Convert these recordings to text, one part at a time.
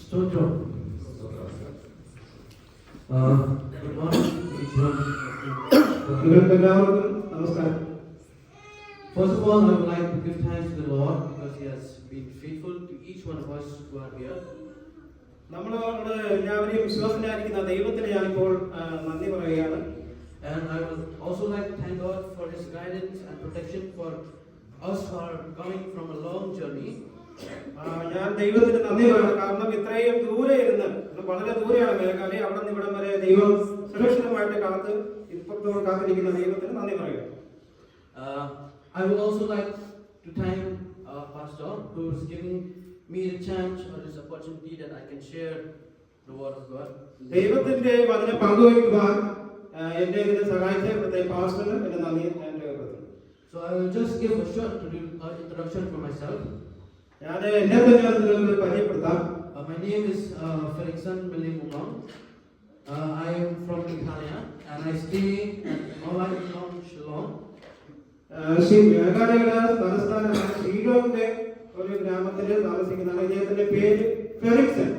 Stotram. Good morning, everyone. First of all, I would like to give thanks to the Lord because He has been faithful to each one of us who are here. And I would also like to thank God for His guidance and protection for us who are coming from a long journey. ഞാൻ ദൈവത്തിന് നന്ദി പറയണം. കാരണം ഇത്രയും ദൂരെ ഇരുന്ന് വളരെ ദൂരെയാണ് മേഘാലയ, അവിടെ നിന്ന് ഇവിടം വരെ ദൈവം സുരക്ഷിതമായിട്ട് ഇപ്പുറത്തോട് കാത്തിരിക്കുന്ന ദൈവത്തിന് നന്ദി പറയുക. I would also like to thank Pastor who is giving me the chance or this opportunity that I can share the word of God. ദൈവത്തിന്റെ വചനം പങ്കുവയ്ക്കുവാൻ എന്നെ ഇതിനെ സഹായിച്ച ഇവിടുത്തെ പാസ്റ്ററിന് എന്റെ നന്ദി ഞാൻ രേഖപ്പെടുത്തുന്നു. So I will just give a short introduction for myself. ഞാൻ എന്നെ തന്നെ നിങ്ങൾക്ക് പരിചയപ്പെടുത്താം. My name is Ferikson Melimumang. I am from Italia and I stay at Mawai Shillong. മേഘാലയയുടെ തലസ്ഥാനമാണ് ഷീലോങ്ങിലെ ഒരു ഗ്രാമത്തിൽ താമസിക്കുന്നതാണ്. ഇദ്ദേഹത്തിന്റെ പേര് ഫെറിക്സൺ.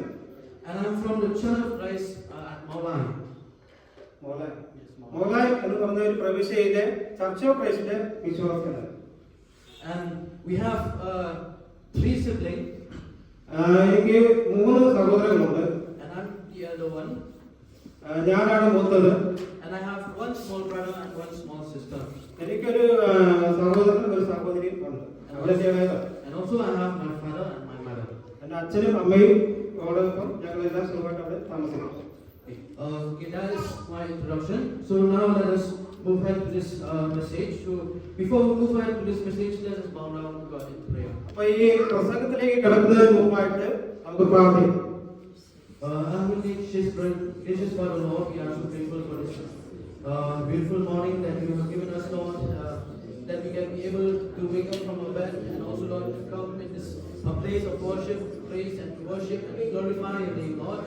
And I am from the Church of Christ at Mawai. Moulay എന്ന് പറഞ്ഞ ഒരു പ്രവിശ്യയിലെ ചർച്ച് ഓഫ് ക്രൈസ്റ്റിന്റെ വിശ്വാസികളാണ്. And we have 3 siblings. എനിക്ക് 3 സഹോദരങ്ങളുണ്ട്. And I'm the elder one. ഞാനാണ് മൂത്തത്. And I have 1 small brother and 1 small sister. എനിക്കൊരു സഹോദരനും ഒരു സഹോദരിയും ഉണ്ട്. And also I have my father and my mother. എൻ്റെ അച്ഛനും അമ്മയും ഓടൊപ്പം ഞങ്ങളെല്ലാം സുഖമായിട്ട് അവിടെ താമസിക്കുന്നു. Okay, that is my introduction. So now let us move ahead to this message. So before we move ahead to this message, let us bow down to God in prayer. അപ്പോൾ ഈ പ്രസംഗത്തിലേക്ക് കടക്കുന്നതിന് മുമ്പായിട്ട് നമുക്ക് പ്രാർത്ഥിക്കാം. Heavenly gracious Father, Lord, we are so grateful for this beautiful morning that you have given us, Lord, that we can be able to wake up from our bed and also, Lord, to come in this place of worship, praise and worship and glorify your name, Lord.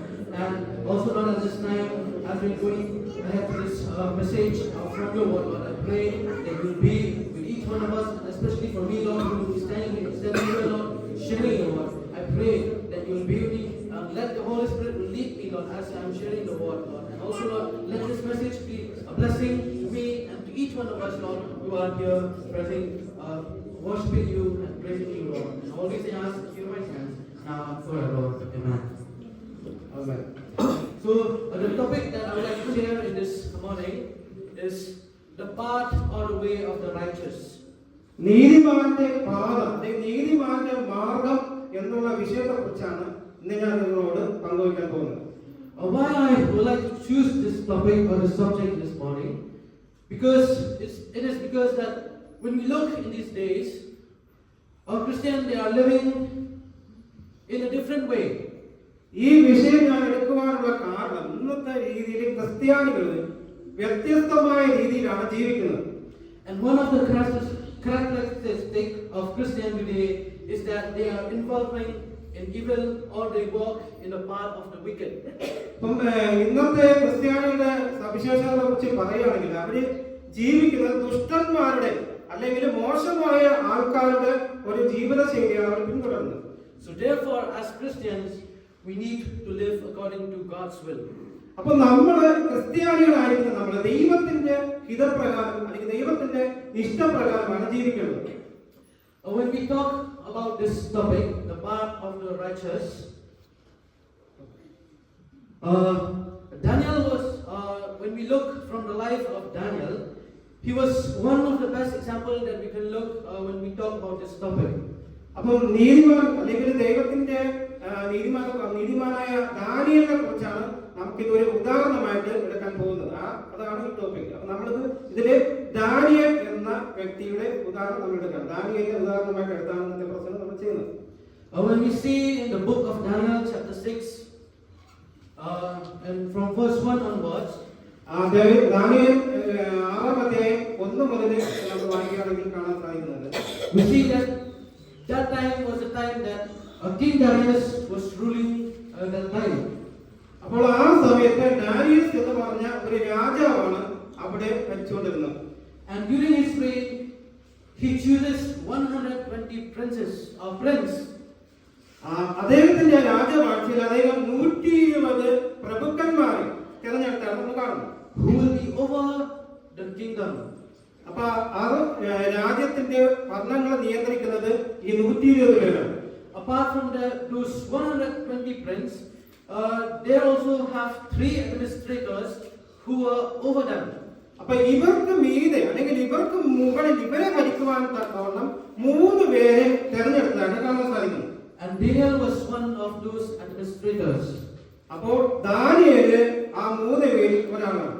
And also, Lord, at this time, as we're going ahead to this message from your word, Lord, I pray that you will be with each one of us, and especially for me, Lord, who will be standing here, Lord, sharing your word. I pray that you will be with me. Let the Holy Spirit lead me, Lord, as I am sharing the word, Lord. And also, Lord, let this message be a blessing to me and to each one of us, Lord, who are here present, worshiping you and praising you, Lord. And all these I ask in your hands, now and forever, Lord. Amen. Amen. So, the topic that I would like to share in this morning is the path or the way of the righteous. നീതിമാന്റെ പാത അല്ലെങ്കിൽ നീതിമാന്റെ മാർഗം എന്നുള്ള വിഷയത്തെക്കുറിച്ചാണ് ഇന്ന് ഞാൻ നിങ്ങളോട് പങ്കുവയ്ക്കാൻ പോകുന്നത്. Why I would like to choose this topic or this subject this morning? Because it is because that when we look in these days, our Christians, they are living in a different way. ഈ വിഷയം ഞാൻ എടുക്കുവാനുള്ള കാരണം ഇന്നത്തെ രീതിയിൽ ക്രിസ്ത്യാനികൾ വ്യത്യസ്തമായ രീതിയിലാണ് ജീവിക്കുന്നത്. And one of the characteristics of Christianity today is that they are involving in evil or they walk in the path of the wicked. ഇന്നത്തെ ക്രിസ്ത്യാനികളുടെ സവിശേഷതകളെ കുറിച്ച് പറയുകയാണെങ്കിൽ അവര് ജീവിക്കുന്നത് ദുഷ്ടന്മാരുടെ അല്ലെങ്കിൽ മോശമായ ആൾക്കാരുടെ ഒരു ജീവിത ശൈലിയാണ് അവർ പിന്തുടരുന്നത്. So therefore, as Christians, we need to live according to God's will. അപ്പൊ നമ്മള് ക്രിസ്ത്യാനികളായിരിക്കുന്ന നമ്മള് ദൈവത്തിന്റെ ഹിതപ്രകാരം അല്ലെങ്കിൽ ദൈവത്തിന്റെ ഇഷ്ടപ്രകാരമാണ് ജീവിക്കുന്നത്. When we talk about this topic, the path of the righteous, Daniel was, when we look from the life of Daniel, he was one of the best examples that we can look when we talk about this topic. അപ്പം നീതിമാൻ അല്ലെങ്കിൽ ദൈവത്തിന്റെ നീതിമാനായ ദാനിയേലിനെ കുറിച്ചാണ് നമുക്കിത് ഒരു ഉദാഹരണമായിട്ട് എടുക്കാൻ പോകുന്നത്. അതാണ് ഈ ടോപ്പിക്. അപ്പൊ നമ്മളിത് ഇതില് ദാനിയേൽ എന്ന വ്യക്തിയുടെ ഉദാഹരണം നമ്മൾ എടുക്കണം. ദാനിയേലിനെ ഉദാഹരണമായിട്ട് എടുത്താണ് ഇന്നത്തെ പ്രസംഗം നമ്മൾ ചെയ്യുന്നത്. When we see in the book of Daniel chapter 6 and from verse 1 onwards, Daniel 6-ാം അധ്യായം 1 മുതൽ നമ്മൾ വായിക്കുകയാണെങ്കിൽ കാണാൻ സാധിക്കുന്നത്, we see that time was the time that King Darius was ruling that time. അപ്പോൾ ആ സമയത്ത് ഡാരിയസ് എന്ന് പറഞ്ഞ ഒരു രാജാവാണ് അവിടെ ഭരിച്ചുകൊണ്ടിരുന്നത്. And during his reign, he chooses 120 princes or prince. അദ്ദേഹത്തിന്റെ രാജവാഴ്ചയിൽ അദ്ദേഹം 120 പ്രഭുക്കന്മാരെ തിരഞ്ഞെടുത്താണ് നമ്മൾ കാണുന്നത്. who will be over the kingdom. അപ്പൊ അത് രാജ്യത്തിന്റെ ഭരണങ്ങളെ നിയന്ത്രിക്കുന്നത് ഈ 120 പേരാണ്. Apart from those 120 princes, they also have 3 administrators who are over them. അപ്പൊ ഇവർക്ക് മീതെ അല്ലെങ്കിൽ ഇവർക്ക് മുകളിൽ ഇവരെ ഭരിക്കുവാൻ തക്കവണ്ണം 3 പേരെ തിരഞ്ഞെടുത്താണ് കാണാൻ സാധിക്കുന്നത്. And Daniel was one of those administrators. അപ്പോൾ ദാനിയേൽ ആ 3 പേരിൽ ഒരാളാണ്.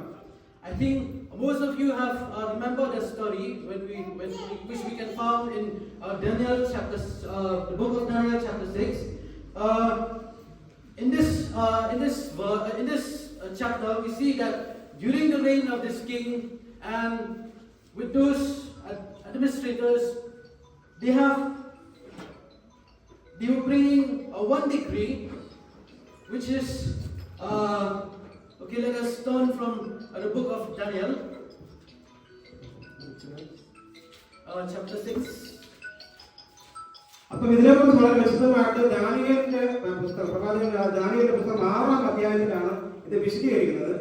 I think most of you have remembered the story which we can found in Daniel the book of Daniel chapter 6. In this chapter, we see that during the reign of this king and with those administrators, they were bringing one decree, which is okay. Let us turn from the book of Daniel, chapter 6. അപ്പോൾ ഇതിനെക്കുറിച്ച് വളരെ വിശദമായിട്ട് ദാനിയേലിന്റെ പുസ്തകം പ്രവാചകൻ ദാനിയേലിന്റെ പുസ്തകം 6-ാം അധ്യായത്തിലാണ് ഇത് വിശദീകരിക്കുന്നത്.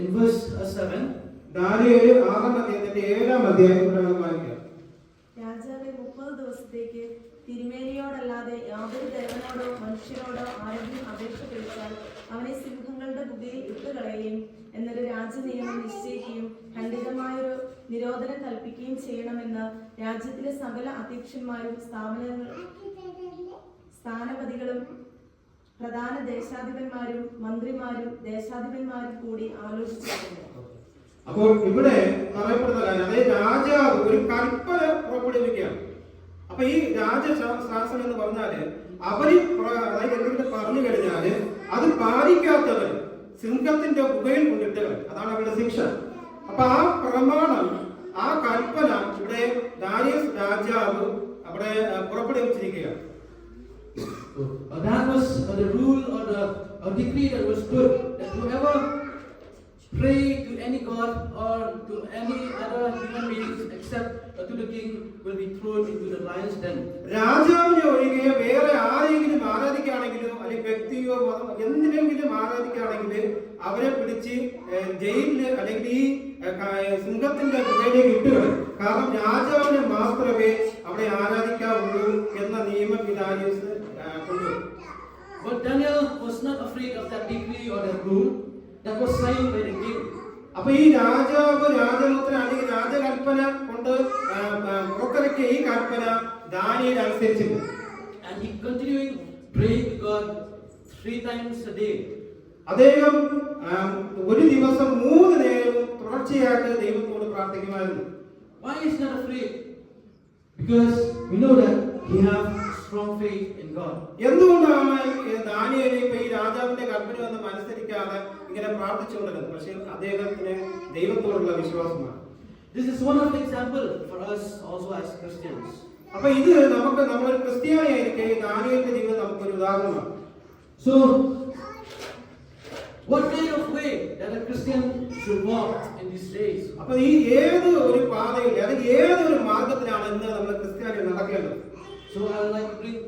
In verse 7, ദാനിയേൽ 6-ാം അധ്യായത്തിന്റെ 7-ാം അധ്യായത്തിലാണ് വായിക്കുക. രാജാവെ 30 ദിവസത്തേക്ക് തിരുമേനിയോടല്ലാതെ യാതൊരു ദേവനോടോ മനുഷ്യരോടോ ആരെങ്കിലും അപേക്ഷ കഴിച്ചാൽ അവനെ സിംഹങ്ങളുടെ ഗുഹയിൽ ഇട്ടുകളയുകയും എന്നൊരു രാജനിയമം നിശ്ചയിക്കുകയും ഖണ്ഡിതമായൊരു നിരോധനം കൽപ്പിക്കുകയും ചെയ്യണമെന്ന് രാജ്യത്തിലെ സകല അധ്യക്ഷന്മാരും സ്ഥാനപതികളും പ്രധാന ദേശാധിപന്മാരും മന്ത്രിമാരും ദേശാധിപന്മാരും കൂടി ആലോചിച്ചിട്ടുണ്ട്. അപ്പോൾ ഇവിടെ പറയപ്പെടുന്ന കാര്യം, അതായത് രാജാവ് ഒരു കൽപ്പന പുറപ്പെടുവിക്കുകയാണ്. അപ്പൊ ഈ രാജശാസനം എന്ന് പറഞ്ഞാല് അവര് അതായത് എന്തെങ്കിലും പറഞ്ഞു കഴിഞ്ഞാല് അത് പാലിക്കാത്തവർ സിംഹത്തിന്റെ ഗുഹയിൽ കൊണ്ടിട്ട് അതാണ് അവരുടെ ശിക്ഷ. അപ്പൊ ആ പ്രമാണം, ആ കൽപ്പന ഇവിടെ ദാരിയസ് രാജാവ് അവിടെ പുറപ്പെടുവിച്ചിരിക്കുകയാണ്. That was the rule or the decree that was put, that whoever pray to any god or to any other human beings except to the king will be thrown into the lion's den. രാജാവിനെ ഒഴികെ വേറെ ആരെങ്കിലും ആരാധിക്കുകയാണെങ്കിലും അല്ലെങ്കിൽ വ്യക്തിയോ എന്തിനെങ്കിലും ആരാധിക്കുകയാണെങ്കിൽ അവരെ പിടിച്ച് ജയിലില് അല്ലെങ്കിൽ ഈ സിംഹത്തിന്റെ ഗുഹയിലേക്ക് ഇട്ടുകളയും. കാരണം രാജാവിനെ മാത്രമേ അവിടെ ആരാധിക്കാവുള്ളൂ എന്ന നിയമം ദാരിയസ് കൊണ്ടുവരും. But Daniel was not afraid of that decree or that rule that was signed by the king. അപ്പൊ ഈ രാജാവ് രാജമുദ്ര അല്ലെങ്കിൽ രാജകൽപ്പന കൊണ്ട് പുറത്തിറക്കിയ ഈ കൽപ്പന Daniel അനുസരിച്ചില്ല. And he continuing praying to God 3 times a day. അദ്ദേഹം ഒരു ദിവസം 3 നേരവും തുടർച്ചയായിട്ട് ദൈവത്തോട് പ്രാർത്ഥിക്കുമായിരുന്നു. Why is he not afraid? Because we know that he have strong faith in God. എന്തുകൊണ്ടാണ് ദാനിയേൽ ഇപ്പൊ ഈ രാജാവിന്റെ കൽപ്പന ഒന്നും അനുസരിക്കാതെ ഇങ്ങനെ പ്രാർത്ഥിച്ചുകൊണ്ടിരുന്നത്? പക്ഷേ അദ്ദേഹത്തിന് ദൈവത്തോടുള്ള വിശ്വാസമാണ്. This is one of the example for us also as Christians. അപ്പൊ ഇത് നമുക്ക് നമ്മളൊരു ക്രിസ്ത്യാനിയായിരിക്കെ ദാനിയേലിന്റെ ജീവിതം നമുക്കൊരു ഉദാഹരണമാണ്. So what kind of way that a Christian should walk in these days? അപ്പൊ ഈ ഏത് ഒരു പാതയിൽ അല്ലെങ്കിൽ ഏതൊരു മാർഗത്തിലാണ് ഇന്ന് നമ്മൾ ക്രിസ്ത്യാനി നടക്കേണ്ടത്? So I would like to bring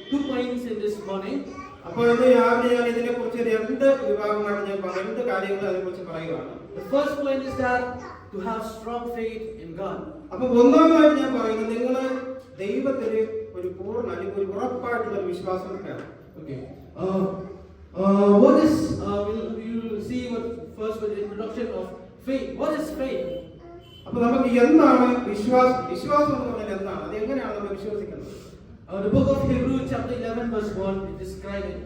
2 points in this morning. അപ്പോൾ ഇന്ന് രാവിലെ ഞാൻ ഇതിനെ കുറിച്ച് 2 വിഭാഗമായിട്ട് ഞാൻ 2 കാര്യങ്ങൾ അതിനെക്കുറിച്ച് പറയുകയാണ്. The first point is that to have strong faith in God. അപ്പൊ ഒന്നാമതായിട്ട് ഞാൻ പറയുന്നത് നിങ്ങൾ ദൈവത്തിൽ ഒരു പൂർണ്ണ അല്ലെങ്കിൽ ഒരു ഉറപ്പായിട്ടുള്ള ഒരു വിശ്വാസം വേണം. Okay. What is we will see what first with the introduction of faith. What is faith? അപ്പൊ നമുക്ക് എന്താണ് വിശ്വാസം? വിശ്വാസം എന്ന് പറഞ്ഞാൽ എന്താണ്? അത് എങ്ങനെയാണ് നമ്മൾ വിശ്വസിക്കുന്നത്? The book of Hebrews chapter 11 verse 1 it describes it.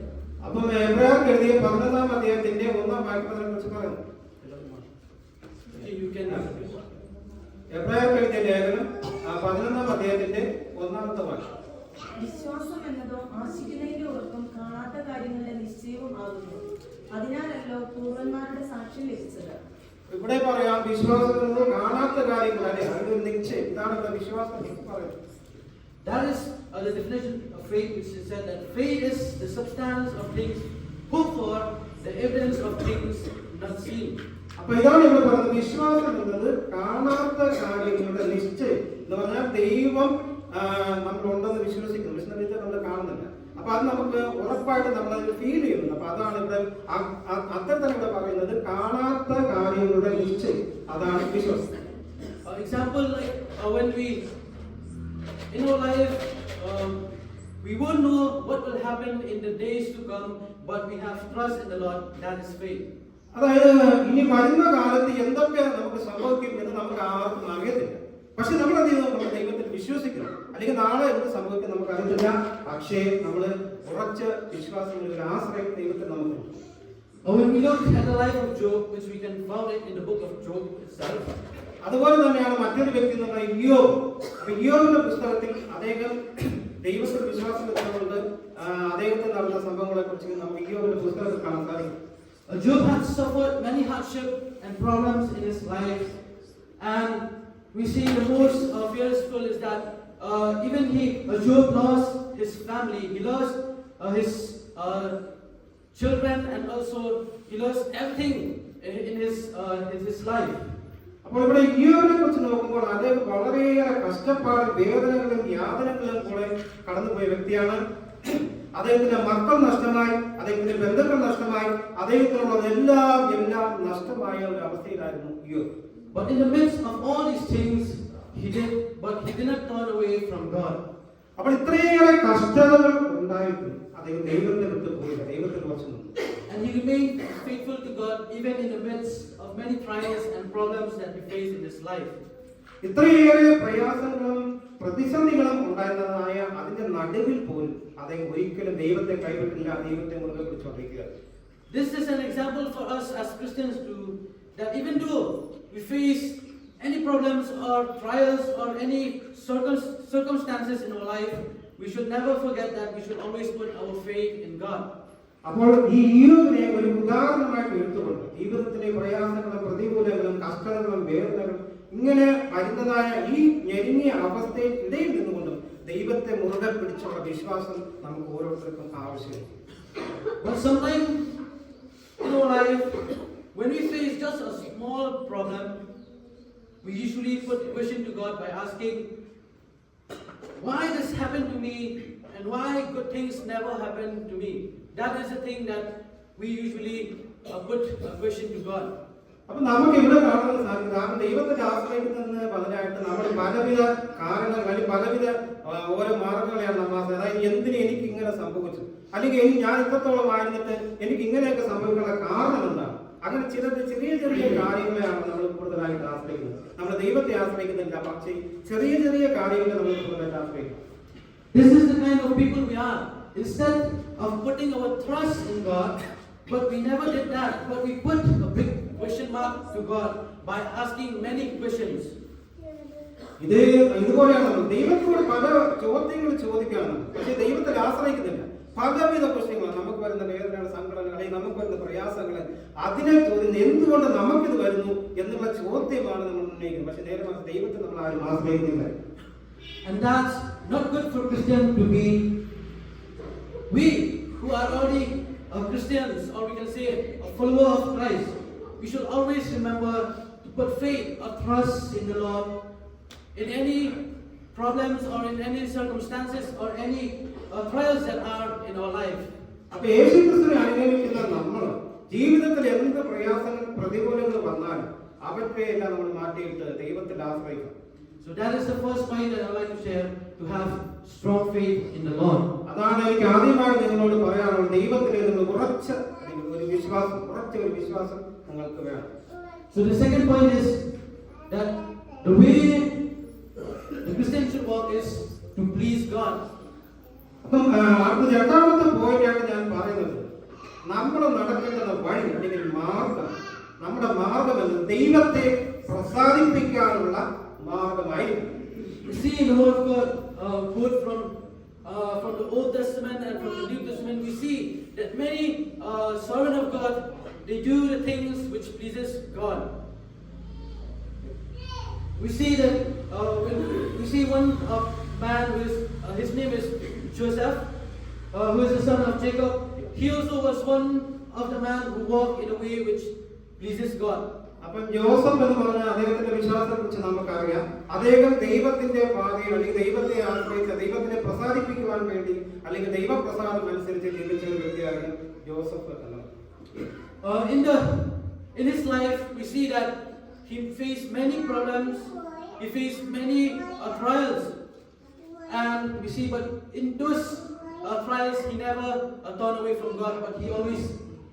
അപ്പം എബ്രായർക്ക് എഴുതിയ 11-ാം അധ്യായത്തിന്റെ 1-ാം വാക്യത്തിനെ കുറിച്ച് പറയുന്നു. You can എബ്രായർക്ക് എഴുതിയ ലേഖനം 11-ാം അധ്യായത്തിന്റെ 1-ാമത്തെ വാക്യം. വിശ്വാസം എന്നതോ ആശിക്കുന്നതിന്റെ ഉറപ്പും കാണാത്ത കാര്യങ്ങളുടെ നിശ്ചയവും ആകുന്നു. അതിനാലല്ലോ പൂർവന്മാരുടെ സാക്ഷ്യം ലഭിച്ചത്. ഇവിടെ പറയാം വിശ്വാസം എന്നത് കാണാത്ത കാര്യങ്ങൾ അല്ലെ, അതൊരു നിശ്ചയം. ഇതാണ് ഇവിടെ വിശ്വാസം പറയുന്നത്. That is the definition of faith, which is said that faith is the substance of things hoped for, the evidence of things not seen. അപ്പൊ ഇതാണ് ഇവിടെ പറയുന്നത് വിശ്വാസം എന്നത് കാണാത്ത കാര്യങ്ങളുടെ നിശ്ചയം എന്ന് പറഞ്ഞാൽ ദൈവം നമ്മളുണ്ടെന്ന് വിശ്വസിക്കുന്നു. പക്ഷെ നമ്മൾ കാണുന്നില്ല. അപ്പൊ അത് നമുക്ക് ഉറപ്പായിട്ട് നമ്മളത് ഫീൽ ചെയ്യുന്നു. അപ്പൊ അതാണ് ഇവിടെ അത്തരത്തിൽ ഇവിടെ പറയുന്നത്, കാണാത്ത കാര്യങ്ങളുടെ നിശ്ചയം, അതാണ് വിശ്വാസം. Example like when we in our life we won't know what will happen in the days to come, but we have trust in the Lord. That is faith. അതായത് ഇനി വരുന്ന കാലത്ത് എന്തൊക്കെ നമുക്ക് സംഭവിക്കും എന്ന് നമുക്ക് ആർക്കും അറിയത്തില്ല. പക്ഷെ നമ്മൾ എന്ത് ചെയ്യുന്നു? നമ്മൾ ദൈവത്തിൽ വിശ്വസിക്കണം. അല്ലെങ്കിൽ നാളെ എന്ത് സംഭവിക്കും നമുക്ക് അറിയത്തില്ല. പക്ഷേ നമ്മൾ ഉറച്ച വിശ്വാസത്തിൽ ഒരു ആശ്രയം ദൈവത്തിൽ നമുക്കുണ്ട്. When we look at the life of Job, which we can find it in the book of Job itself. അതുപോലെ തന്നെയാണ് മറ്റൊരു വ്യക്തി എന്ന് പറഞ്ഞാൽ ഇയ്യോബ്. അപ്പൊ ഇയ്യോബിന്റെ പുസ്തകത്തിൽ അദ്ദേഹം ദൈവത്തിൽ വിശ്വാസം വെച്ചുകൊണ്ട് അദ്ദേഹത്തിൽ നടന്ന സംഭവങ്ങളെ കുറിച്ച് നമുക്ക് ഇയ്യോബിന്റെ പുസ്തകത്തിൽ കാണാൻ സാധിക്കും. Job had suffered many hardship and problems in his life, and we see the most fearful is that even Job lost his family, he lost his children, and also he lost everything in his life. അപ്പോൾ ഇവിടെ ഇയ്യോബിനെ കുറിച്ച് നോക്കുമ്പോൾ അദ്ദേഹം വളരെയേറെ കഷ്ടപ്പാടും വേദനകളും യാതനകളും കൂടെ കടന്നുപോയ വ്യക്തിയാണ്. അദ്ദേഹത്തിന്റെ മക്കൾ നഷ്ടമായി, അദ്ദേഹത്തിന്റെ ബന്ധുക്കൾ നഷ്ടമായി, അദ്ദേഹത്തിനുള്ളതെല്ലാം നഷ്ടമായ ഒരു അവസ്ഥയിലായിരുന്നു ഇയ്യോബ്. But in the midst of all these things, he did not turn away from God. അപ്പോൾ ഇത്രയേറെ കഷ്ടതകൾ ഉണ്ടായിട്ടും അദ്ദേഹം ദൈവത്തെ വിട്ടു പോയില്ല, ദൈവത്തിൽ ഉറച്ചു നിന്നു. And he remained faithful to God even in the midst of many trials and problems that he faced in his life. ഇത്രയേറെ പ്രയാസങ്ങളും പ്രതിസന്ധികളും ഉണ്ടായിരുന്നതായ അതിന്റെ നടുവിൽ പോലും അദ്ദേഹം ഒരിക്കലും ദൈവത്തെ കൈവിട്ടില്ല, ദൈവത്തെ മുറുകെ പിടിച്ചുകൊണ്ടിരിക്കുക. This is an example for us as Christians too, that even though we face any problems or trials or any circumstances in our life, we should never forget that we should always put our faith in God. അപ്പോൾ ഈ ഇയ്യോബിനെ ഒരു ഉദാഹരണമായിട്ട് എടുത്തുകൊണ്ട് ജീവിതത്തിലെ പ്രയാസങ്ങളും പ്രതികൂലങ്ങളും കഷ്ടതകളും വേദനകളും ഇങ്ങനെ വരുന്നതായ ഈ ഞെരുങ്ങിയ അവസ്ഥയിൽ ഇടയിൽ നിന്നുകൊണ്ടും ദൈവത്തെ മുറുകെ പിടിച്ചുള്ള വിശ്വാസം നമുക്ക് ഓരോരുത്തർക്കും ആവശ്യമാണ്. But sometimes in our life, when we face just a small problem, we usually put question to God by asking, why this happened to me and why good things never happen to me. That is the thing that we usually put a question to God. അപ്പൊ നമുക്ക് ഇവിടെ കാണാൻ സാധിക്കും, കാരണം ദൈവത്തിന്റെ ആശ്രയിക്കുന്നതിന് പലരായിട്ട് നമ്മൾ പലവിധ കാരണങ്ങൾ അല്ലെങ്കിൽ പലവിധ ഓരോ മാർഗങ്ങളെയാണ് നമ്മൾ, അതായത് എന്തിന് എനിക്ക് ഇങ്ങനെ സംഭവിച്ചു, അല്ലെങ്കിൽ ഞാൻ ഇത്രത്തോളം ആയിരുന്നിട്ട് എനിക്ക് ഇങ്ങനെയൊക്കെ സംഭവിക്കാനുള്ള കാരണം എന്താണ്, അങ്ങനെ ചെറിയ കാര്യങ്ങളെയാണ് നമ്മൾ കൂടുതലായിട്ട് ആശ്രയിക്കുന്നത്. നമ്മൾ ദൈവത്തെ ആശ്രയിക്കുന്നില്ല, പക്ഷേ ചെറിയ കാര്യങ്ങളെ നമ്മൾ കൂടുതലായിട്ട് ആശ്രയിക്കും. This is the kind of people we are. Instead of putting our trust in God, but we never did that, but we put a big question mark to God by asking many questions. ഇതുപോലെയാണ് നമ്മൾ ദൈവത്തോട് പല ചോദ്യങ്ങൾ ചോദിക്കുകയാണ്, പക്ഷേ ദൈവത്തിൽ ആശ്രയിക്കുന്നില്ല. പലവിധ പ്രശ്നങ്ങൾ നമുക്ക് വരുന്ന വേദനകൾ, സങ്കടങ്ങൾ, അല്ലെങ്കിൽ നമുക്ക് വരുന്ന പ്രയാസങ്ങൾ, അതിനെ ചോദ്യം എന്തുകൊണ്ട് നമുക്കിത് വരുന്നു എന്നുള്ള ചോദ്യമാണ് നമ്മൾ ഉന്നയിക്കുന്നത്. പക്ഷെ നേരെ മറിച്ച് ദൈവത്തിൽ നമ്മൾ ആരും ആശ്രയിക്കുന്നില്ല. And that's not good for Christians to be. We who are already Christians, or we can say a follower of Christ, we should always remember to put faith or trust in the Lord in any problems or in any circumstances or any trials that are in our life. അപ്പോൾ യേശുക്രിസ്തുവിനെ അനുഗമിക്കുന്ന നമ്മൾ ജീവിതത്തിൽ എന്ത് പ്രയാസങ്ങൾ പ്രതികൂലങ്ങൾ വന്നാലും അവற்றைയെല്ലാം നമ്മൾ മാറ്റിയിട്ട് ദൈവത്തിൽ ആശ്രയിക്കണം. So that is the first point that I would like to share, to have strong faith in the Lord. അതാണ് എനിക്ക് ആദ്യമായി നിങ്ങളോട് പറയാനുള്ളത്. ദൈവത്തിൽ നിങ്ങൾ ഉറച്ച ഒരു വിശ്വാസം നിങ്ങൾക്ക് വേണം. So the second point is that the way the Christian should walk is to please God. അപ്പം അടുത്ത രണ്ടാമത്തെ പോയിന്റാണ് ഞാൻ പറയുന്നത്, നമ്മൾ നടക്കേണ്ട വഴി അല്ലെങ്കിൽ മാർഗം, നമ്മുടെ മാർഗം എന്ന് ദൈവത്തെ പ്രസാദിപ്പിക്കാനുള്ള മാർഗമായിരിക്കും. You see in the Word of God, quote from the Old Testament and from the New Testament, we see that many servants of God, they do the things which pleases God. We see that when we see one man who is his name is Joseph, who is the son of Jacob. He also was one of the man who walked in a way which pleases God. അപ്പം Joseph എന്ന് പറഞ്ഞാൽ അദ്ദേഹത്തിന്റെ വിശ്വാസത്തെ കുറിച്ച് നമുക്കറിയാം. അദ്ദേഹം ദൈവത്തിന്റെ പാതയിൽ അല്ലെങ്കിൽ ദൈവത്തെ ആശ്രയിച്ച ദൈവത്തിനെ പ്രസാദിപ്പിക്കുവാൻ വേണ്ടി അല്ലെങ്കിൽ ദൈവപ്രസാദം അനുസരിച്ച് ജീവിച്ച ഒരു വ്യക്തിയായിരുന്നു ജോസഫ് എന്നത്. In his life, we see that he faced many problems, he faced many trials, and we see, but in those trials, he never turned away from God, but he always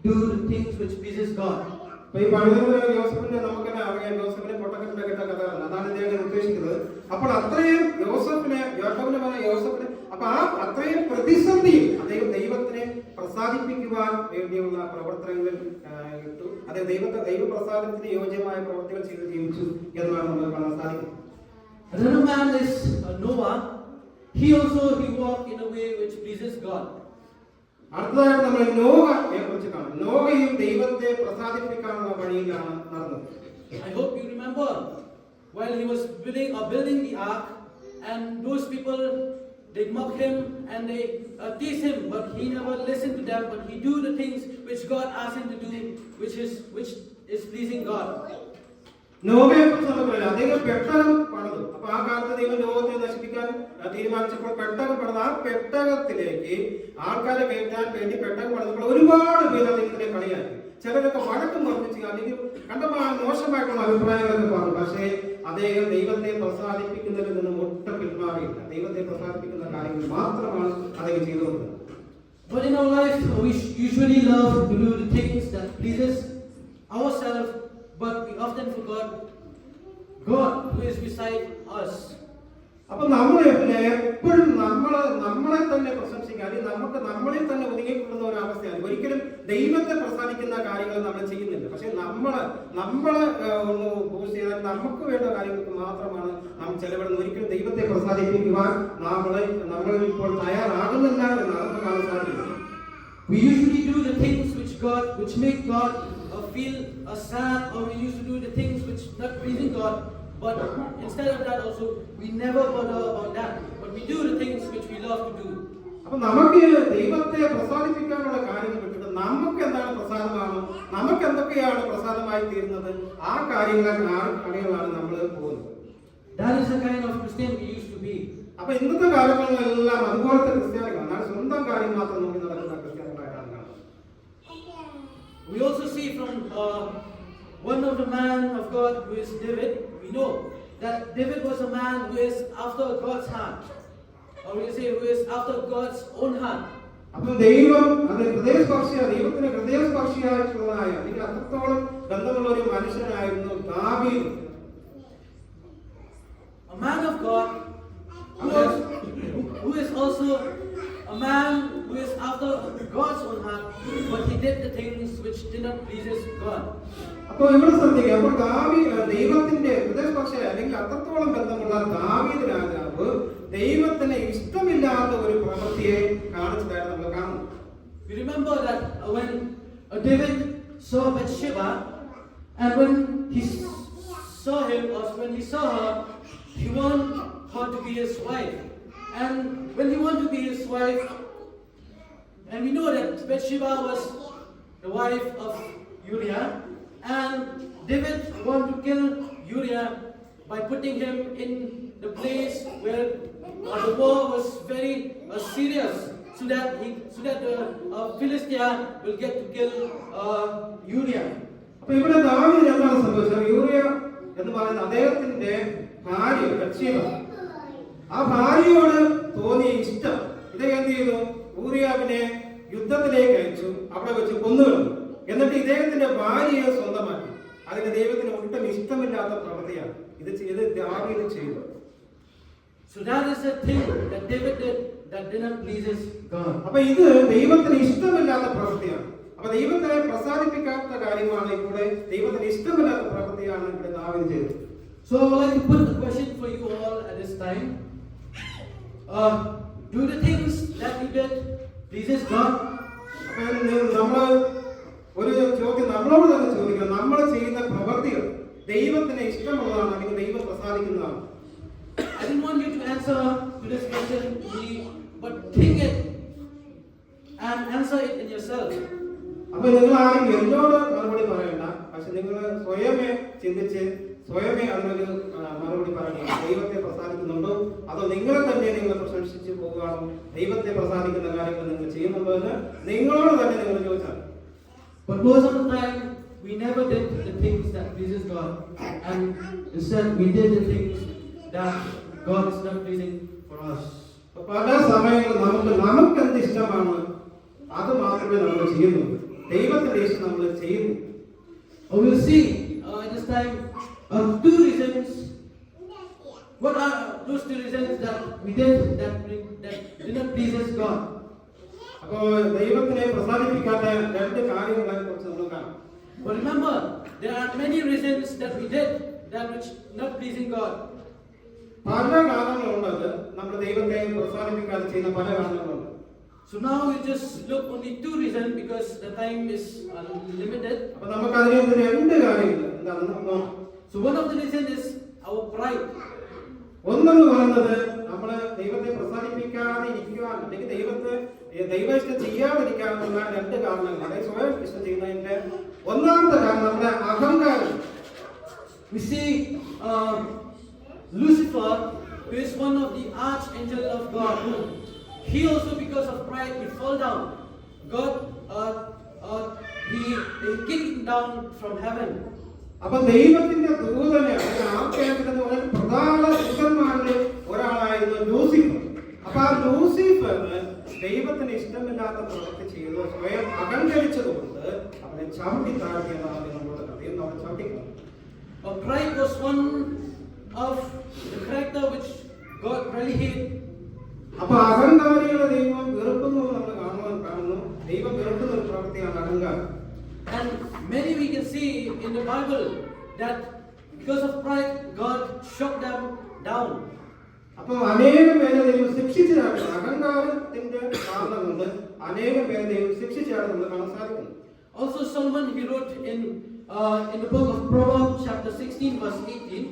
do the things which pleases God. അപ്പൊ ഈ പഴുതൂർ യോസഫിനെ നമുക്കെന്നെ അറിയാം. യോസഫിനെ പൊട്ടക്കിന്റെ കേട്ട കഥകളാണ്, അതാണ് ഇദ്ദേഹം ഉദ്ദേശിക്കുന്നത്. അപ്പോൾ അത്രയും യോസഫിനെ പറഞ്ഞ യോസഫിനെ അപ്പൊ ആ അത്രയും പ്രതിസന്ധിയും അദ്ദേഹം ദൈവത്തിനെ പ്രസാദിപ്പിക്കുവാൻ വേണ്ടിയുള്ള പ്രവർത്തനങ്ങൾ ഇട്ടു. അദ്ദേഹം ദൈവപ്രസാദത്തിന് യോജ്യമായ പ്രവർത്തികൾ ചെയ്ത് ജീവിച്ചു എന്നാണ് നമ്മൾ കാണാൻ സാധിക്കുന്നത്. Another man is Noah. He walked in a way which pleases God. അടുത്തതായിട്ട് നമ്മൾ നോഹയെ കുറിച്ച് കാണും. നോഹയും ദൈവത്തെ പ്രസാദിപ്പിക്കാനുള്ള വഴിയിലാണ് നടന്നത്. I hope you remember while he was building the ark, and those people, they mock him and they tease him, but he never listened to them, but he do the things which God asked him to do, which is pleasing God. നോഹയെ കുറിച്ച് നമുക്കറിയാം. അദ്ദേഹം പെട്ടകം പണിതു. അപ്പൊ ആ കാലത്ത് ദൈവം ലോകത്തെ നശിപ്പിക്കാൻ തീരുമാനിച്ചപ്പോൾ പെട്ടകം പണിത് ആ പെട്ടകത്തിലേക്ക് ആൾക്കാരെ കയറ്റാൻ വേണ്ടി പെട്ടകം പണിതപ്പോൾ ഒരുപാട് പേര് അദ്ദേഹത്തിനെ കളിയാക്കി. ചിലരൊക്കെ വഴക്കം പറഞ്ഞിട്ട് അല്ലെങ്കിൽ കണ്ടപ്പോൾ മോശമായിട്ടുള്ള അഭിപ്രായങ്ങളൊക്കെ പറഞ്ഞു. പക്ഷേ അദ്ദേഹം ദൈവത്തെ പ്രസാദിപ്പിക്കുന്നതിൽ നിന്നും ഒട്ടും പിന്മാറിയില്ല. ദൈവത്തെ പ്രസാദിപ്പിക്കുന്ന കാര്യങ്ങൾ മാത്രമാണ് അദ്ദേഹം ചെയ്തുകൊണ്ടത്. But in our life, we usually love to do the things that pleases ourselves, but we often forgot God who is beside us. അപ്പൊ നമ്മൾ എപ്പോഴും നമ്മളെ തന്നെ പ്രശംസിക്കാൻ നമ്മളിൽ തന്നെ ഒതുങ്ങിക്കൊള്ളുന്ന ഒരു അവസ്ഥയാണ്. ഒരിക്കലും ദൈവത്തെ പ്രസാദിക്കുന്ന കാര്യങ്ങൾ നമ്മൾ ചെയ്യുന്നില്ല. പക്ഷെ നമ്മളെ ഒന്ന് പോസ്റ്റ് ചെയ്താൽ നമുക്ക് വേണ്ട കാര്യങ്ങൾക്ക് മാത്രമാണ് നാം ചെലവിടുന്നത്. ഒരിക്കലും ദൈവത്തെ പ്രസാദിപ്പിക്കുവാൻ നമ്മൾ ഇപ്പോൾ തയ്യാറാകുന്നില്ല എന്നാണ് നമുക്ക് കാണാൻ സാധിക്കുന്നത്. We usually do the things which make God feel sad, or we used to do the things which not pleasing God. But instead of that also, we never bother about that. But we do the things which we love to do. അപ്പൊ നമുക്ക് ദൈവത്തെ പ്രസാദിപ്പിക്കാനുള്ള കാര്യങ്ങൾ വിട്ടിട്ട് നമുക്ക് എന്താണ് പ്രസാദമാണ്, നമുക്ക് എന്തൊക്കെയാണ് പ്രസാദമായി തീരുന്നത്, ആ കാര്യങ്ങളാണ് നമ്മൾ പോകുന്നത്. That is the kind of Christian we used to be. അപ്പൊ ഇന്നത്തെ കാലങ്ങളിലെല്ലാം അതുപോലത്തെ ക്രിസ്ത്യാനികളാണ്. സ്വന്തം കാര്യം മാത്രം നോക്കി നടക്കുന്ന ക്രിസ്ത്യാനികളായിട്ടാണ് കാണുന്നത്. We also see from one of the man of God who is David. We know that David was a man who is after God's heart, or we say who is after God's own heart. അപ്പൊ ദൈവത്തിന് ഹൃദയസ്പർശിയായിട്ടുള്ളതായ അല്ലെങ്കിൽ അത്രത്തോളം ബന്ധമുള്ള ഒരു മനുഷ്യനായിരുന്നു ദാവീദ്. A man of God who is also a man who is after God's own heart, but he did the things which did not please God. അപ്പോൾ ഇവിടെ ശ്രദ്ധിക്കുക. അപ്പോൾ ദൈവത്തിന്റെ ഹൃദയസ്പർശ അല്ലെങ്കിൽ അത്രത്തോളം ബന്ധമുള്ള ദാവീദ് രാജാവ് ദൈവത്തിന് ഇഷ്ടമില്ലാത്ത ഒരു പ്രവൃത്തിയെ കാണിച്ചതായിട്ട് നമ്മൾ കാണുന്നു. We remember that when David saw Bathsheba, and when he saw her, he wanted her to be his wife. And when he wanted to be his wife, and we know that Bathsheba was the wife of Uriah, and David wanted to kill Uriah by putting him in the place where the war was very serious, so that the Philistia will get to kill Uriah. അപ്പോൾ ഇവിടെ ദാവീദ് എന്താണ് സംഭവിച്ചത്? Urea എന്ന് പറയുന്ന അദ്ദേഹത്തിന്റെ ഭാര്യ ബത്ശേബ, ആ ഭാര്യയോട് തോന്നിയ ഇഷ്ടം ഇദ്ദേഹം എന്ത് ചെയ്തു? ഊറിയാവിനെ യുദ്ധത്തിലേക്ക് അയച്ചു, അവിടെ വെച്ച് കൊന്നുകളഞ്ഞു. എന്നിട്ട് ഇദ്ദേഹത്തിന്റെ ഭാര്യയെ സ്വന്തമാക്കി. അതിന് ദൈവത്തിന് ഒട്ടും ഇഷ്ടമില്ലാത്ത പ്രവൃത്തിയാണ് ഇത് ദാവീദ് ചെയ്തത്. So that is the thing that David did that did not please God. അപ്പൊ ഇത് ദൈവത്തിന് ഇഷ്ടമില്ലാത്ത പ്രവൃത്തിയാണ്. അപ്പൊ ദൈവത്തെ പ്രസാദിപ്പിക്കാത്ത കാര്യമാണ് ഇവിടെ, ദൈവത്തിന് ഇഷ്ടമില്ലാത്ത പ്രവൃത്തിയാണ് ഇവിടെ ദാവീദ് ചെയ്തത്. So I would like to put the question for you all at this time. Do the things that we did pleases God? നമ്മൾ ഒരു ചോദ്യം നമ്മളോട് തന്നെ ചോദിക്കണം. നമ്മൾ ചെയ്യുന്ന പ്രവൃത്തികൾ ദൈവത്തിന് ഇഷ്ടമുള്ളതാണ് അല്ലെങ്കിൽ ദൈവം പ്രസാദിക്കുന്നതാണ്? I didn't want you to answer to this question, but think it and answer it in yourself. അപ്പൊ നിങ്ങൾ ആരും എന്നോട് മറുപടി പറയണ്ട, പക്ഷെ പക്ഷെ നിങ്ങൾ സ്വയമേ ചിന്തിച്ച് സ്വയമേ അതിനൊരു മറുപടി പറയുക. ദൈവത്തെ പ്രസാദിക്കുന്നുണ്ടോ, അതോ നിങ്ങളെ തന്നെ നിങ്ങൾ പ്രശംസിച്ച് പോവുകയാണോ? ദൈവത്തെ പ്രസാദിക്കുന്ന കാര്യങ്ങൾ നിങ്ങൾ ചെയ്യുന്നുണ്ടോ എന്ന് നിങ്ങളോട് തന്നെ നിങ്ങൾ ചോദിച്ചാൽ. But most of the time, we never did the things that pleases God, and instead we did the things that God is not pleasing for us. പല സമയങ്ങളിൽ നമുക്ക് എന്ത് ഇഷ്ടമാണ് അത് മാത്രമേ നമ്മൾ ചെയ്യുന്നുള്ളൂ. ദൈവത്തിന്റെ ഇഷ്ടം നമ്മൾ ചെയ്യുന്നു. We'll see at this time two reasons. What are those two reasons that we did that did not please God? അപ്പോൾ ദൈവത്തിനെ പ്രസാദിപ്പിക്കാത്ത രണ്ട് കാര്യങ്ങളെ കുറിച്ച് നമ്മൾ കാണാം. But remember, there are many reasons that we did that which not pleasing God. പല കാരണങ്ങളുണ്ട് നമ്മൾ ദൈവത്തെ പ്രസാദിപ്പിക്കാതെ ചെയ്യുന്ന പല കാരണങ്ങളുണ്ട്. So now we just look only two reasons because the time is limited. അപ്പോൾ നമുക്ക് അതിനകത്ത് രണ്ട് കാര്യങ്ങൾ എന്താണെന്ന് നോക്കാം. So one of the reasons is our pride. ഒന്നെന്ന് പറയുന്നത് നമ്മള് ദൈവത്തെ പ്രസാദിപ്പിക്കാതെ ഇരിക്കുവാൻ അല്ലെങ്കിൽ ദൈവ ഇഷ്ടം ചെയ്യാതിരിക്കാനുള്ള രണ്ട് കാരണങ്ങൾ. അതായത് സ്വയം ഇഷ്ടം ചെയ്യുന്നതിന്റെ ഒന്നാമത്തെ കാരണം നമ്മുടെ അഹങ്കാരം. We see Lucifer, who is one of the archangel of God, he also because of pride he fall down. God he kicked him down from heaven. അപ്പൊ ദൈവത്തിന്റെ ദൂതനെ ആർക്കേണ്ടതെന്ന് പറയുന്ന പ്രധാന ദൂതന്മാരിൽ ഒരാളായിരുന്നു ലൂസിഫർ. അപ്പൊ ആ ലൂസിഫർ ദൈവത്തിന് ഇഷ്ടമില്ലാത്ത പ്രവൃത്തി ചെയ്തു സ്വയം അഹങ്കരിച്ചതുകൊണ്ട് അവനെ ചവിട്ടി താഴ്ത്തിയെന്നാണ് നമ്മളോട് കഥയും നമ്മൾ ചവിട്ടിക്കുന്നത്. Pride was one of the character which God really hated. അപ്പൊ അഹങ്കാരികളെ ദൈവം വെറുക്കുന്നു നമ്മൾ കാണുന്നു. ദൈവം വെറുക്കുന്ന ഒരു പ്രവൃത്തിയാണ് അഹങ്കാരം. And many we can see in the Bible that because of pride God shot them down. അപ്പൊ അനേകം പേരെ ദൈവം ശിക്ഷിച്ചതാണ്. അഹങ്കാരത്തിന്റെ കാരണം കൊണ്ട് അനേകം പേരെ ദൈവം ശിക്ഷിച്ചാണ് നമ്മൾ കാണാൻ സാധിക്കുന്നത്. Also Solomon he wrote in the book of Proverbs chapter 16 verse 18.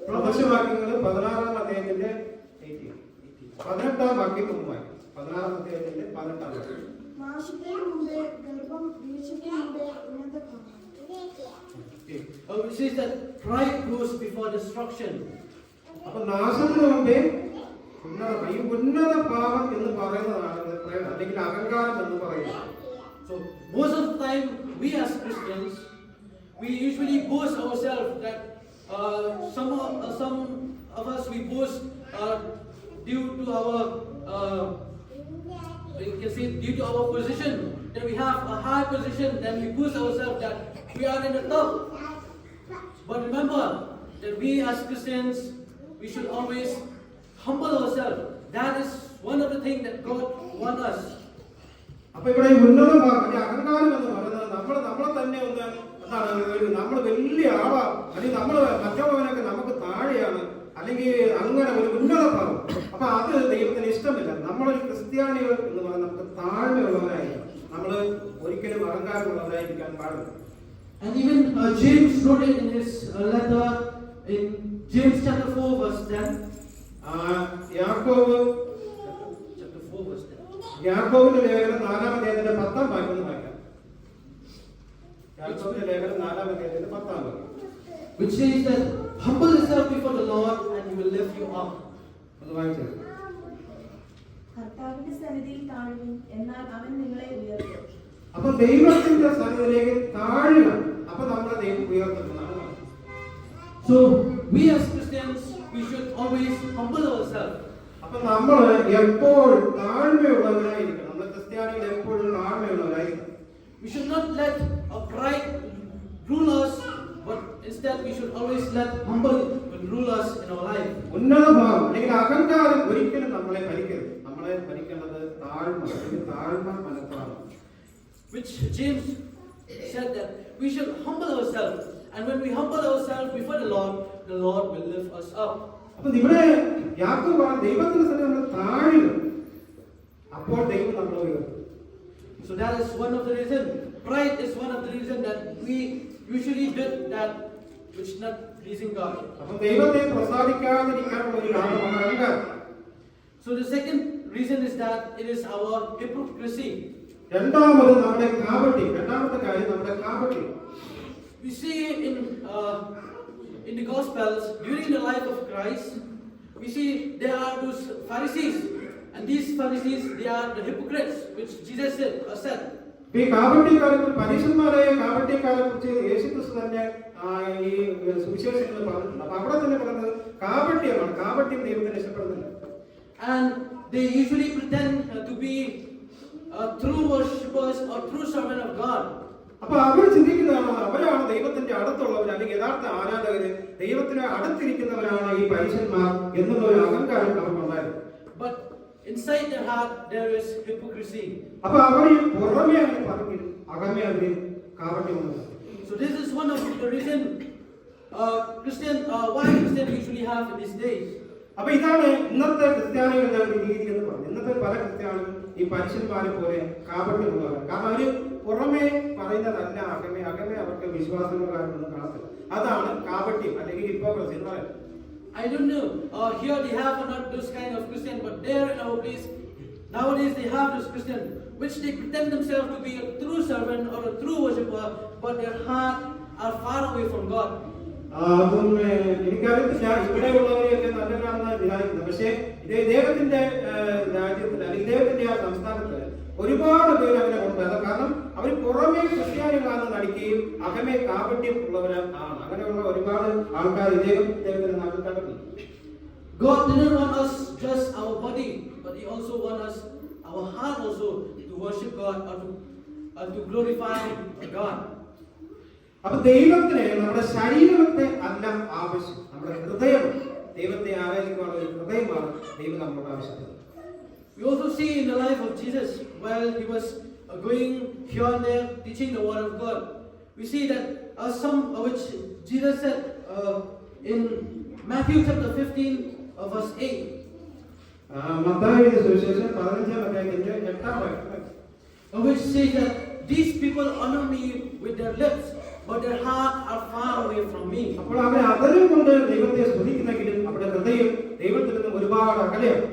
പ്രവചനവാക്യങ്ങൾ 16-ാം അധ്യായത്തിന്റെ 18-ാം വാക്യം മുമ്പായി 16-ാം അധ്യായത്തിന്റെ 18-ാം വാക്യം. It says that pride goes before destruction. അപ്പൊ നാശത്തിന് മുമ്പേ ഉന്നത പാപം എന്ന് പറയുന്നതാണ് അല്ലെങ്കിൽ അഹങ്കാരം എന്ന് പറയുന്നത്. So most of the time we as Christians we usually boast ourselves that some of us we boast due to our you can say due to our position, that we have a high position, then we boast ourselves that we are in the top. But remember that we as Christians we should always humble ourselves. That is one of the things that God wants us. അപ്പൊ ഇവിടെ ഉന്നത അഹങ്കാരം എന്ന് പറയുന്നത് നമ്മളെ തന്നെ ഒന്ന് എന്താണ് നമ്മൾ വലിയ ആളാ അല്ലെങ്കിൽ നമ്മൾ മറ്റുള്ളവനൊക്കെ നമുക്ക് താഴെയാണ് അല്ലെങ്കിൽ അങ്ങനെ ഒരു ഉന്നത ഭാവം. അപ്പൊ അത് ദൈവത്തിന് ഇഷ്ടമില്ല. നമ്മളൊരു ക്രിസ്ത്യാനികൾ എന്ന് പറഞ്ഞാൽ നമുക്ക് താഴ്മയുള്ളവരായിരിക്കും. നമ്മൾ ഒരിക്കലും അഹങ്കാരമുള്ളവരായിരിക്കാൻ പാടില്ല. And even James wrote it in his letter in James chapter 4 verse 10. യാക്കോബ് Chapter 4 verse 10. യാക്കോബിന്റെ ലേഖനം 4-ാം അധ്യായത്തിന്റെ 10-ാം വാക്യം വായിക്കാം. യാക്കോബിന്റെ ലേഖനം 4-ാം അധ്യായത്തിന്റെ 10-ാം വാക്യം. Which says that humble yourself before the Lord and he will lift you up. അത് വായിച്ചത്. കർത്താവിന്റെ സന്നിധിയിൽ താഴുവിൻ, എന്നാൽ അവൻ നിങ്ങളെ ഉയർത്തും. അപ്പൊ ദൈവത്തിന്റെ സന്നിധിയിലേക്ക് താഴുക. അപ്പൊ നമ്മളെ ദൈവം ഉയർത്തുന്നതാണ്. So we as Christians we should always humble ourselves. അപ്പൊ നമ്മൾ എപ്പോഴും താഴ്മയുള്ളവരായിരിക്കണം. നമ്മൾ ക്രിസ്ത്യാനികൾ എപ്പോഴും താഴ്മയുള്ളവരായിരിക്കണം. We should not let our pride rule us, but instead we should always let humble rule us in our life. ഉന്നത ഭാവം അല്ലെങ്കിൽ അഹങ്കാരം ഒരിക്കലും നമ്മളെ ഭരിക്കരുത്. നമ്മളെ ഭരിക്കേണ്ടത് താഴ്മ അല്ലെങ്കിൽ താഴ്മ മനസ്സാണ്. Which James said that we should humble ourselves, and when we humble ourselves before the Lord will lift us up. അപ്പൊ ഇവിടെ യാക്കോബ് ദൈവത്തിന്റെ സന്നിധിയിൽ നമ്മൾ താഴുക. അപ്പോൾ ദൈവം നമ്മളെ ഉയർത്തും. So that is one of the reasons. Pride is one of the reasons that we usually did that which not pleasing God. അപ്പൊ ദൈവത്തെ പ്രസാദിക്കാതിരിക്കാനുള്ള ഒരു കാരണമാണ് അഹങ്കാരം. So the second reason is that it is our hypocrisy. രണ്ടാമത് നമ്മുടെ കാപട്യം. രണ്ടാമത്തെ കാര്യം നമ്മുടെ കാപട്യം. We see in the Gospels, during the life of Christ, we see there are those Pharisees, and these Pharisees, they are the hypocrites, which Jesus said. ഈ കാപട്യക്കാരെ, പരീശന്മാരായ കാപട്യക്കാരെ കുറിച്ച് യേശുക്രിസ്തു തന്നെ ഈ സുവിശേഷങ്ങളിൽ പറഞ്ഞിട്ടുണ്ട്. അപ്പൊ അവിടെ തന്നെ പറയുന്നത് കാപട്യമാണ്. കാപട്യം ദൈവത്തിന് ഇഷ്ടപ്പെടുന്നില്ല. And they usually pretend to be true worshippers or true servant of God. അപ്പൊ അവർ ചിന്തിക്കുന്നതാണ് അവരാണ് ദൈവത്തിന്റെ അടുത്തുള്ളവർ, അല്ലെങ്കിൽ യഥാർത്ഥ ആരാധകര്, ദൈവത്തിന് അടുത്തിരിക്കുന്നവരാണ് ഈ പരീശന്മാർ എന്നുള്ള ഒരു അഹങ്കാരം അവർക്കുണ്ടായിരുന്നു. But inside their heart there is hypocrisy. അപ്പൊ അവർ പുറമേ അങ്ങനെ പറഞ്ഞെങ്കിലും അകമേ അവര് കാപട്യമുണ്ട്. So this is one of the reason why Christians usually have in these days. അപ്പൊ ഇതാണ് ഇന്നത്തെ ക്രിസ്ത്യാനികളുടെ ഒരു രീതി എന്ന് പറയുന്നത്. ഇന്നത്തെ പല ക്രിസ്ത്യാനികളും ഈ പരീശന്മാരെ പോലെ കാപട്യമുള്ളവരാണ്. കാരണം അവര് പുറമേ പറയുന്നതല്ല അകമേ അവർക്ക് വിശ്വാസങ്ങളുടെ കാര്യമൊന്നും കാണത്തില്ല. അതാണ് കാപട്യം അല്ലെങ്കിൽ ഹിപ്പോക്രസി എന്ന് പറയുന്നത്. I don't know. Here they have not those kind of Christian, but there in our place nowadays they have those Christian, which they pretend themselves to be a true servant or a true worshipper, but their heart are far away from God. എനിക്കറിയത്തില്ല ഇവിടെ ഉള്ളവരെയൊക്കെ നല്ലവരാണെന്ന് വിചാരിക്കുന്നത്. പക്ഷേ ഇദ്ദേഹത്തിന്റെ രാജ്യത്തിൽ അല്ലെങ്കിൽ ഇദ്ദേഹത്തിന്റെ ആ സംസ്ഥാനത്ത് ഒരുപാട് പേര് അങ്ങനെ ഉണ്ട്. കാരണം അവർ പുറമേ ക്രിസ്ത്യാനികളാണെന്ന് നടിക്കുകയും അകമേ കാപട്യം ഉള്ളവരാണ്. അങ്ങനെയുള്ള ഒരുപാട് ആൾക്കാർ ഇദ്ദേഹത്തിന്റെ നാട്ടിൽ കണ്ടിട്ടുണ്ട്. God didn't want us just our body, but He also wants us our heart also to worship God or to glorify God. അപ്പൊ ദൈവത്തിന് നമ്മുടെ ശരീരത്തെ അല്ല ആവശ്യം, നമ്മുടെ ഹൃദയം. ദൈവത്തെ ആരാധിക്കാനുള്ള ഒരു ഹൃദയമാണ് ദൈവം നമ്മളോട് ആവശ്യപ്പെടുന്നത്. We also see in the life of Jesus while He was going here and there teaching the word of God. We see that some which Jesus said in Matthew chapter 15 verse 8. മത്തായിയുടെ സുവിശേഷം 15-ാം അധ്യായത്തിന്റെ 8-ാം വാക്യം, which says that these people honor me with their lips, but their heart are far away from me. അപ്പോൾ അവർ അതരം കൊണ്ട് ദൈവത്തെ സ്തുതിക്കുന്നെങ്കിലും അവരുടെ ഹൃദയം ദൈവത്തിൽ നിന്നും ഒരുപാട് അകലെയാണ്.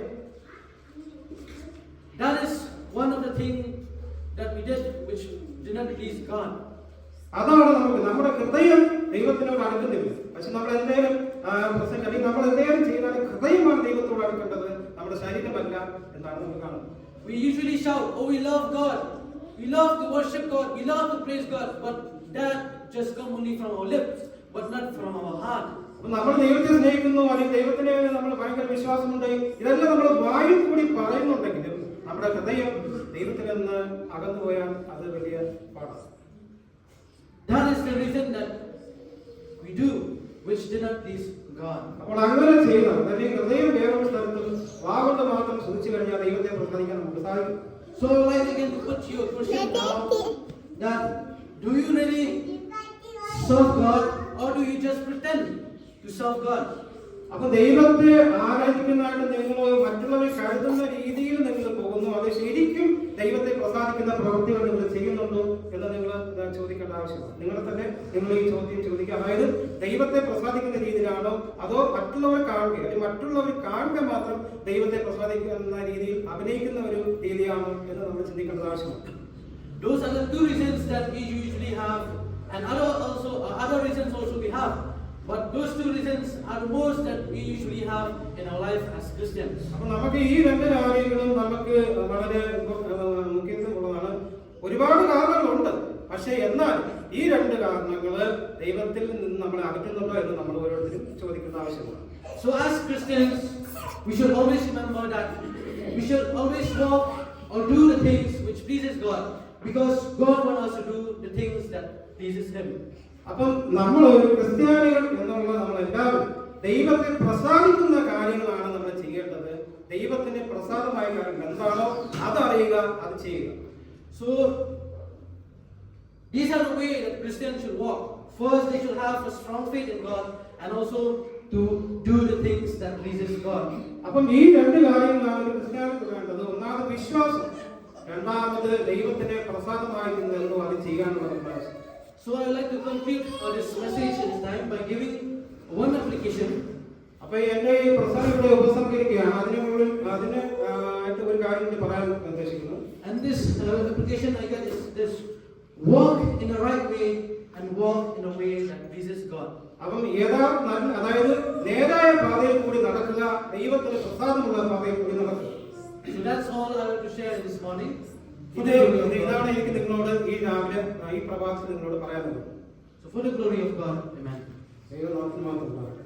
That is one of the things that we did which did not please God. അതാണ് നമ്മുടെ ഹൃദയം ദൈവത്തിനോട് അടുക്കുന്നില്ല. പക്ഷെ നമ്മൾ എന്തെങ്കിലും അല്ലെങ്കിൽ നമ്മൾ എന്തെങ്കിലും ചെയ്താൽ ഹൃദയമാണ് ദൈവത്തോട് അടുക്കേണ്ടത്, നമ്മുടെ ശരീരമല്ല എന്നാണ് നമ്മൾ കാണുന്നത്. We usually shout, "Oh, we love God. We love to worship God. We love to praise God." But that just come only from our lips, but not from our heart. നമ്മൾ ദൈവത്തെ സ്നേഹിക്കുന്നു, അല്ലെങ്കിൽ ദൈവത്തിനെ നമ്മൾ ഭയങ്കര വിശ്വാസമുണ്ട്, ഇതെല്ലാം നമ്മൾ വായിൽ കൂടി പറയുന്നുണ്ടെങ്കിലും നമ്മുടെ ഹൃദയം ദൈവത്തിൽ നിന്ന് അകന്നു പോയാൽ അത് വലിയ പാടാണ്. That is the reason that we do, which did not please God. അപ്പോൾ അങ്ങനെ ചെയ്യണം. അല്ലെങ്കിൽ ഹൃദയം വേറൊരു സ്ഥലത്തും വാഗൊണ്ട് മാത്രം സ്തുതിച്ചു കഴിഞ്ഞാൽ ദൈവത്തെ പ്രസാദിക്കാൻ നമുക്ക് സാധിക്കും. So I would like again to put your question down, that do you really serve God or do you just pretend to serve God? അപ്പൊ ദൈവത്തെ ആരാധിക്കുന്നതായിട്ട് നിങ്ങൾ മറ്റുള്ളവരെ കരുതുന്ന രീതിയിൽ നിങ്ങൾ പോകുന്നു, അത് ശരിക്കും ദൈവത്തെ പ്രസാദിക്കുന്ന പ്രവൃത്തികൾ നിങ്ങൾ ചെയ്യുന്നുണ്ടോ എന്ന് നിങ്ങൾ ചോദിക്കേണ്ട ആവശ്യമാണ്. നിങ്ങളെ തന്നെ നിങ്ങൾ ഈ ചോദ്യം ചോദിക്കുക. അതായത് ദൈവത്തെ പ്രസാദിക്കുന്ന രീതിയിലാണോ അതോ മറ്റുള്ളവരെ കാണുക, അല്ലെങ്കിൽ മറ്റുള്ളവർ കാണുക മാത്രം ദൈവത്തെ പ്രസാദിക്കുന്ന രീതിയിൽ അഭിനയിക്കുന്ന ഒരു രീതിയാണോ എന്ന് നമ്മൾ ചിന്തിക്കേണ്ടത് ആവശ്യമാണ്. Those are the two reasons that we usually have, and other reasons also we have. But those two reasons are the most that we usually have in our life as Christians. അപ്പോൾ നമുക്ക് ഈ രണ്ട് കാര്യങ്ങളും നമുക്ക് വളരെ മുഖ്യത്വമുള്ളതാണ്. ഒരുപാട് കാരണങ്ങളുണ്ട്, പക്ഷേ എന്നാൽ ഈ രണ്ട് കാരണങ്ങൾ ദൈവത്തിൽ നിന്ന് നമ്മളെ അകറ്റുന്നുണ്ടോ എന്ന് നമ്മൾ ഓരോരുത്തരും ചോദിക്കേണ്ട ആവശ്യമാണ്. So as Christians, we should always remember that we should always walk or do the things which pleases God, because God wants us to do the things that pleases Him. അപ്പം നമ്മൾ ഒരു ക്രിസ്ത്യാനികൾ എന്നുള്ള നമ്മൾ എല്ലാവരും ദൈവത്തെ പ്രസാദിക്കുന്ന കാര്യങ്ങളാണ് നമ്മൾ ചെയ്യേണ്ടത്. ദൈവത്തിന്റെ പ്രസാദമായ കാര്യങ്ങൾ എന്താണോ അത് അറിയുക, അത് ചെയ്യുക. So these are the way that Christians should walk. First, they should have a strong faith in God, and also to do the things that pleases God. അപ്പം ഈ രണ്ട് കാര്യങ്ങളാണ് ഒരു ക്രിസ്ത്യാനിക്ക് വേണ്ടത്. ഒന്നാമത് വിശ്വാസം, രണ്ടാമത് ദൈവത്തിന്റെ പ്രസാദമായിരിക്കുന്നതെന്നോ അത് ചെയ്യാനുള്ള പ്രയാസം. So I would like to conclude this message this time by giving one application. അപ്പൊ എന്റെ ഈ പ്രസംഗത്തെ ഉപസംഹരിക്കുന്ന ചോദിക്കുകയാണ് അതിന് ആയിട്ട് ഒരു കാര്യം കൂടി പറയാൻ ഉദ്ദേശിക്കുന്നു. And this application I get is this: walk in the right way and walk in a way that pleases God. അപ്പം അതായത് നേരായ പാതയിൽ കൂടി നടക്കുക, ദൈവത്തിന് പ്രസാദമുള്ള പാതയിൽ കൂടി നടക്കുക. So that's all I want to share this morning. ഇതാണ് എനിക്ക് നിങ്ങളോട് ഈ രാവിലെ ഈ പ്രഭാതത്തിൽ നിങ്ങളോട് പറയാനുള്ളത്. So for the glory of God, amen. ദൈവനാമത്തിന് മാത്രം